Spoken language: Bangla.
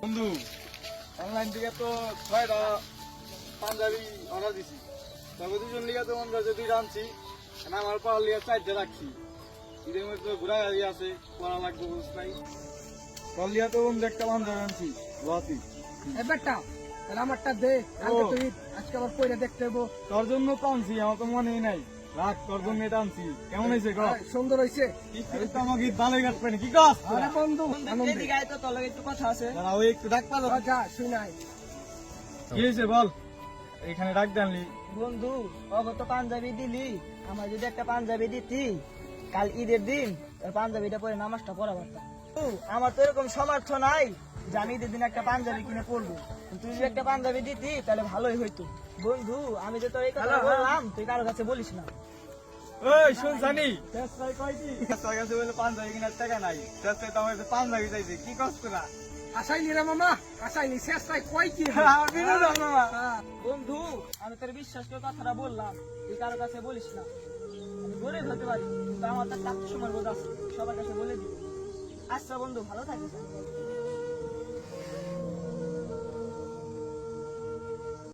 বন্ধু অনলাইন থেকে তো 6টা পাঞ্জাবি অর্ডার দিছি, তবে দুজন লিগা তো আমরা যদি আনছি আমার পাওয়ার লিগা 4টা রাখছি। ঈদের মধ্যে তো ঘোরা গাড়ি আছে, পড়া লাগবে বুঝ নাই। তোর লিগা তো বন্ধু একটা পাঞ্জাবি আনছি লতি। বেটা তাহলে আমারটা দে, কালকে তুই আজকে আবার কইরা দেখতে হবো। তোর জন্য তো আনছি, আমার তো মনেই নাই। রাখ, তোর জন্য এটা আনছি। কেমন হয়েছে গো? সুন্দর হয়েছে। এই তো আমাকে ভালোই কাটবে না, কি কস? আরে বন্ধু এদিকে আয় তো, তোর লগে একটু কথা আছে। দাঁড়া, ওই একটু ডাক পালো। যা শুনাই। কি হয়েছে বল? এখানে ডাক জানলি? বন্ধু ওকে তো পাঞ্জাবি দিলি, আমার যদি একটা পাঞ্জাবি দিতি, কাল ঈদের দিন তোর পাঞ্জাবিটা পরে নামাজটা পড়া পারতাম। আমার তো এরকম সামর্থ নাই যে আমি ঈদের দিন একটা পাঞ্জাবি কিনে পড়বো। তুই যদি একটা পাঞ্জাবি দিতি তাহলে ভালোই হইতো। বন্ধু আমি যে তোর এই কথা বললাম, তুই কারোর কাছে বলিস না। ওই শুন জানি, চেষ্টায় কয়টি তোর কাছে বলে পাঞ্জাবি কেনার টাকা নাই, চেষ্টায় তো আমার কাছে পাঞ্জাবি চাইছে। কি কষ্ট না? আসাইনি রে মামা, আসাইনি। শেষটাই কই কি বন্ধু আমি তোর বিশ্বাস করে কথাটা বললাম, তুই কারোর কাছে বলিস না। আমি গরিব হতে পারি কিন্তু আমার তো চাকরি সময় বোঝা আছে, সবার কাছে বলে দিই। আচ্ছা বন্ধু, ভালো থাকিস।